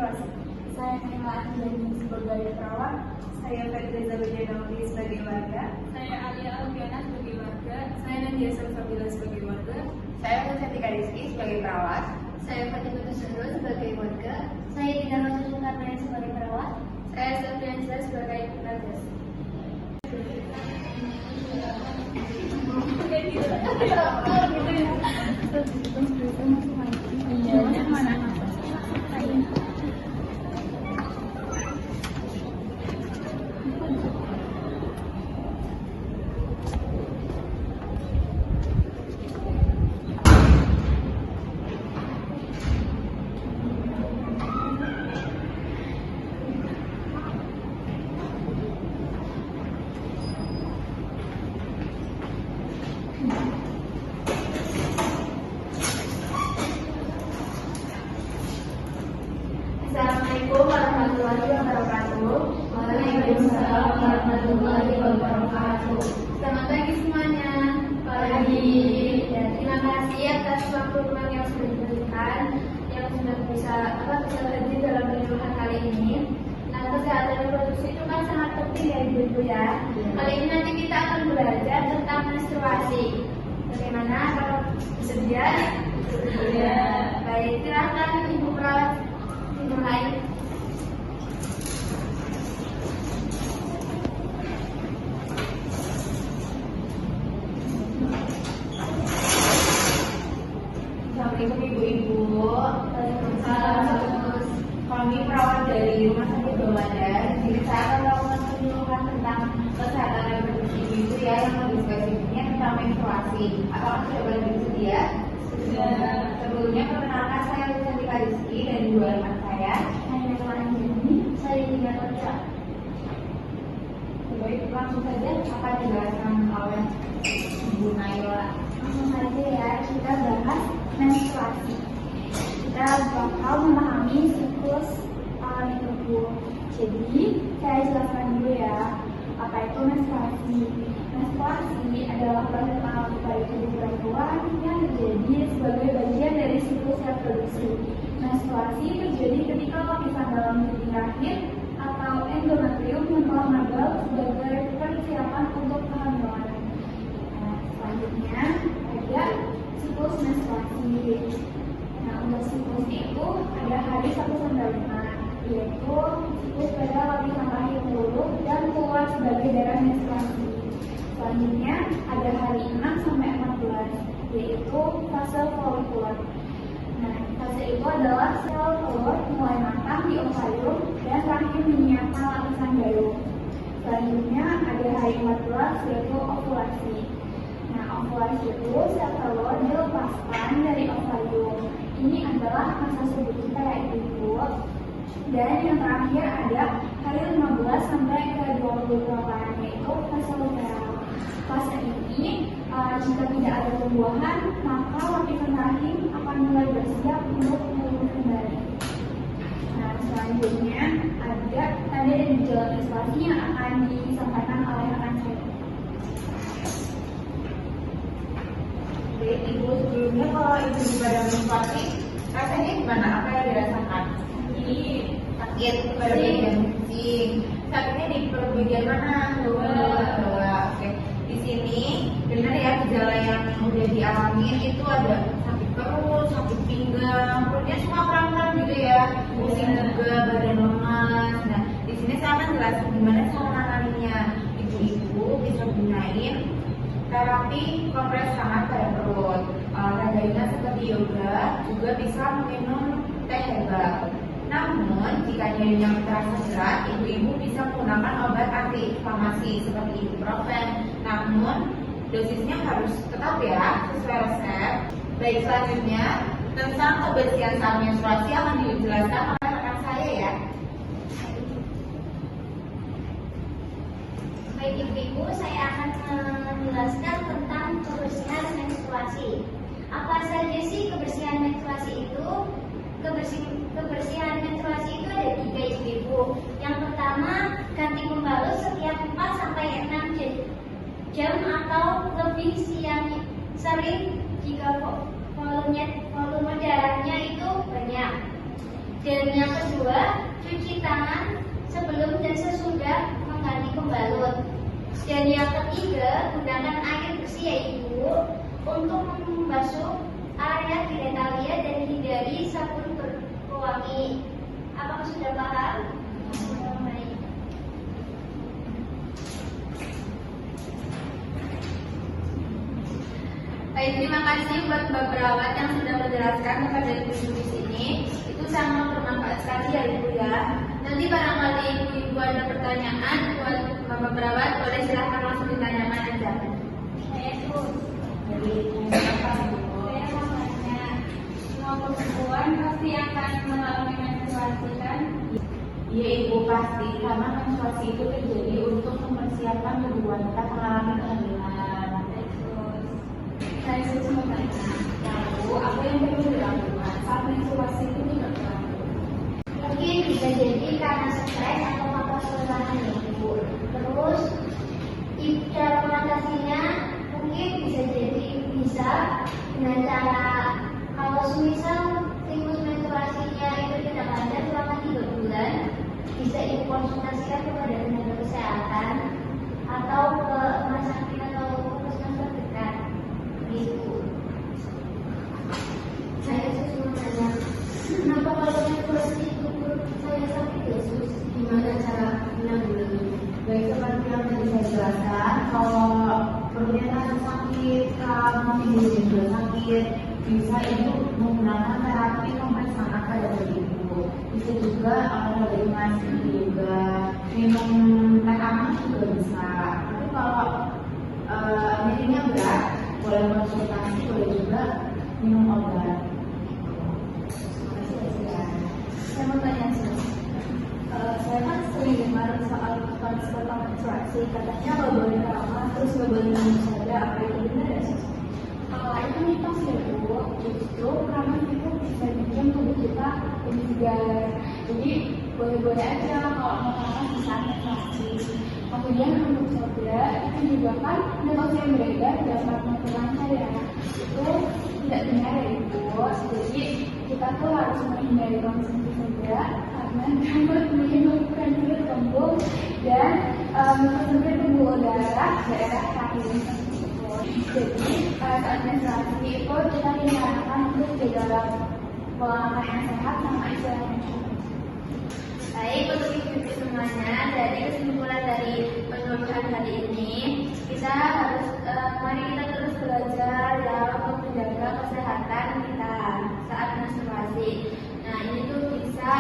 kelas. Saya Nela Anjani sebagai perawat. Saya Fedriza Widianawati sebagai warga. Saya Alia Alfiana sebagai warga. Saya Nadia Salsabila sebagai warga. Saya Cantika Rizky sebagai perawat. Saya Fatimah Nusantara sebagai warga. Saya Dina Rosa Soekarno sebagai perawat. Saya Sofriansa sebagai petugas. Assalamualaikum warahmatullahi wabarakatuh. Waalaikumsalam warahmatullahi wabarakatuh. Selamat pagi semuanya. Pagi. Ya, terima kasih atas waktu luang yang sudah diberikan, yang sudah bisa hadir dalam penyuluhan kali ini. Nah, kesehatan reproduksi itu kan sangat penting ya ibu-ibu ya. Kali ini nanti kita akan belajar tentang menstruasi. Bagaimana kalau bersedia? Ya. Baik, silakan ibu perawat dimulai. Assalamualaikum ibu-ibu. Kami perawat dari Rumah Sakit Bawada. Jadi saya akan melakukan penyuluhan tentang kesehatan reproduksi ibu ya, yang lebih spesifiknya tentang menstruasi. Apakah sudah boleh bersedia? Sudah. Sebelumnya perkenalkan saya Cantika Rizky dan dua rekan saya. Saya Nela Anjani. Saya Dina Rosa. Baik, langsung saja akan dijelaskan oleh Ibu Naila. Langsung saja ya, kita bahas menstruasi. Kita bakal memahami siklus alami tubuh. Jadi, saya jelaskan dulu ya, apa itu menstruasi. Menstruasi adalah proses alami pada tubuh perempuan yang terjadi sebagai bagian dari siklus reproduksi. Menstruasi terjadi ketika lapisan dalam tubuh rahim atau endometrium yang telah magang sebagai persiapan untuk kehamilan. Nah, selanjutnya ada siklus menstruasi. Nah, untuk siklus itu ada hari 1 sampai 5, yaitu siklus pada lapisan rahim dulu dan keluar sebagai darah menstruasi. Selanjutnya ada hari 6 sampai 14, yaitu fase folikuler. Nah, fase itu adalah sel telur mulai matang di ovarium dan rahim menyiapkan lapisan jarum. Selanjutnya ada hari 14, yaitu ovulasi. Nah, ovulasi itu sel telur dilepaskan dari ovarium. Ini adalah masa subur kita ya ibu. Dan yang terakhir ada hari 15 sampai ke 28, yaitu fase luteal. Fase ini jika tidak ada pembuahan, maka lapisan rahim akan mulai bersiap untuk tumbuh kembali. Nah, selanjutnya ada tanda dan gejala menstruasi yang akan disampaikan oleh rekan saya. Baik, ibu, sebelumnya kalau ibu di badan menstruasi, rasanya gimana? Apa yang dirasakan? Sakit pada bagian pusing. Sakitnya di bagian mana? Bawah. Oke. Di sini benar ya, gejala yang udah dialami itu ada sakit perut, sakit pinggang, perutnya semua kram-kram gitu ya, pusing juga, badan lemas. Nah, di sini saya akan jelasin gimana cara menanganinya. Ibu-ibu bisa gunain terapi kompres hangat pada perut. Olahraga seperti yoga, juga bisa minum teh herbal. Namun, jika nyerinya terasa berat, ibu-ibu bisa menggunakan obat anti-inflamasi seperti ibuprofen. Namun, dosisnya harus tetap ya, sesuai resep. Baik, selanjutnya tentang kebersihan saat menstruasi akan dijelaskan oleh rekan saya ya. Baik ibu-ibu, saya akan menjelaskan tentang kebersihan menstruasi. Apa saja sih kebersihan menstruasi itu? Kebersihan menstruasi itu ada 3 ibu-ibu. Yang pertama, ganti pembalut setiap 4 sampai 6 jam atau lebih sering jika volume darahnya itu banyak. Dan yang kedua, cuci tangan sebelum dan sesudah mengganti pembalut. Dan yang ketiga, gunakan air bersih ya Ibu untuk membasuh area genitalia dan hindari sabun berpewangi. Apakah sudah paham? Baik. Baik, terima kasih buat Mbak Perawat yang sudah menjelaskan kepada ibu di sini. Itu sangat bermanfaat sekali ya Ibu ya. Nanti barangkali ibu-ibu ada pertanyaan buat Bapak Perawat, boleh silahkan langsung ditanyakan aja. Saya tuh, Jadi, apa Ibu? Saya mau tanya, semua perempuan pasti akan mengalami menstruasi kan? Iya Ibu, pasti karena menstruasi itu terjadi untuk mempersiapkan tubuh wanita mengalami kehamilan. Saya mau tanya, lalu apa yang perlu dilakukan saat menstruasi itu tidak terlalu? mungkin bisa jadi karena stres atau faktor suasana ya Ibu. Terus, cara mengatasinya mungkin bisa dengan cara kalau semisal siklus menstruasinya itu tidak ada selama 3 bulan, bisa Ibu konsultasikan kepada tenaga kesehatan atau ke rumah sakit atau puskesmas terdekat. Gitu. Saya mau tanya, kenapa kalau menstruasi itu perut saya sakit ya Sus? Gimana cara menanggulanginya? Baik, seperti yang tadi saya jelaskan, kalau perutnya rasa sakit, kamu juga sakit, bisa Ibu menggunakan terapi pemeriksaan angka dari Ibu. Bisa juga dari masih juga minum teh hangat juga bisa. Tapi kalau nyerinya berat, boleh konsultasi, boleh juga minum obat. Saya mau tanya Sus, saya kan sering dengar soal transport menstruasi, katanya nggak boleh ramah, terus nggak boleh minum soda, apa itu benar ya Sus? Itu mitos ya Bu, justru karena itu bisa bikin tubuh kita lebih segar. Jadi boleh-boleh aja kalau mau makan di saat menstruasi. Kemudian untuk soda itu juga kan mitos yang beredar dapat memperlancar ya. Itu tidak benar ya Ibu. Jadi kita tuh harus menghindari konsumsi soda karena dapat menimbulkan kulit kembung dan mempersempit pembuluh darah daerah rahim. Jadi saat menstruasi itu kita disarankan untuk jaga pola makan yang sehat sama istirahat yang cukup. Baik, untuk ibu-ibu semuanya, dari kesimpulan dari penulisan hari ini, kita harus mari kita terus belajar ya untuk menjaga kesehatan kita saat menstruasi. Nah, ini tuh bisa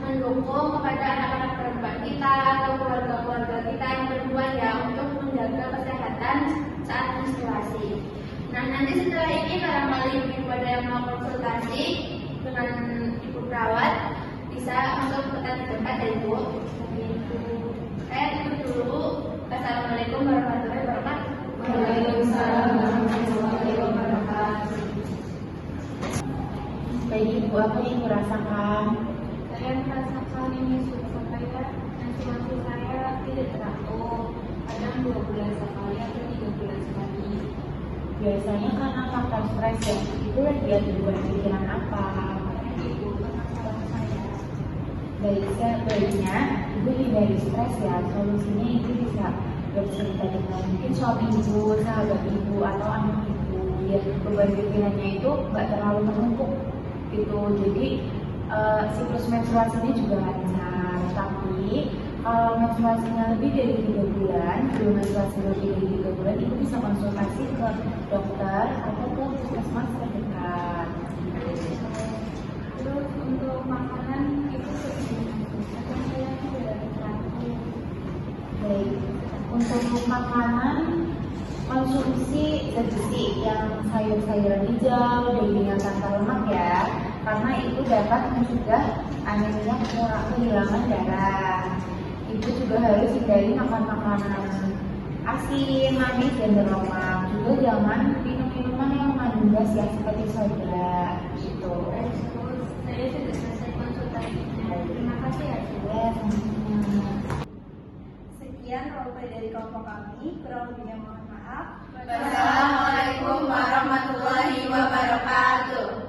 mendukung kepada anak-anak perempuan kita atau keluarga-keluarga kita yang perempuan ya untuk menjaga kesehatan saat menstruasi. Nah, nanti setelah ini barangkali ibu ada yang mau konsultasi dengan ibu perawat, bisa masuk ke tempat ya Ibu. Saya tutup dulu. Assalamualaikum warahmatullahi wabarakatuh. Waalaikumsalam warahmatullahi wabarakatuh. Baik Ibu, apa yang Ibu rasakan? Saya merasakan ini supaya menstruasi saya tidak teratur, kadang 2 bulan sekali atau 3 bulan sekali. Biasanya karena faktor stres ya, itu lagi ada buat pikiran apa? Ibu, masalah saya. Baik, sebaiknya Ibu hindari stres ya. Solusinya Ibu bisa bercerita dengan mungkin suami Ibu, sahabat Ibu, atau anak Ibu. Biar beban pikirannya itu nggak terlalu menumpuk gitu. Jadi siklus menstruasinya juga lancar. Tapi kalau menstruasinya lebih dari 3 bulan, belum menstruasi lebih dari 3 bulan, Ibu bisa konsultasi ke dokter atau ke puskesmas terdekat. Terus untuk makanan itu kadang saya tidak teratur. Baik, untuk makanan konsumsi bergizi yang sayur-sayuran hijau, daging tanpa lemak ya, karena itu dapat mencegah anemia kehilangan darah. Ibu juga harus hindari makan makanan asin, manis, dan berlemak. Juga jangan minum minuman yang mengandung gas ya seperti soda. Gitu. Saya sudah selesai konsultasinya. Terima kasih ya Bu. Ya, sama-sama. Sekian roleplay dari kelompok kami, kurang lebihnya mohon maaf. Wassalamualaikum warahmatullahi wabarakatuh.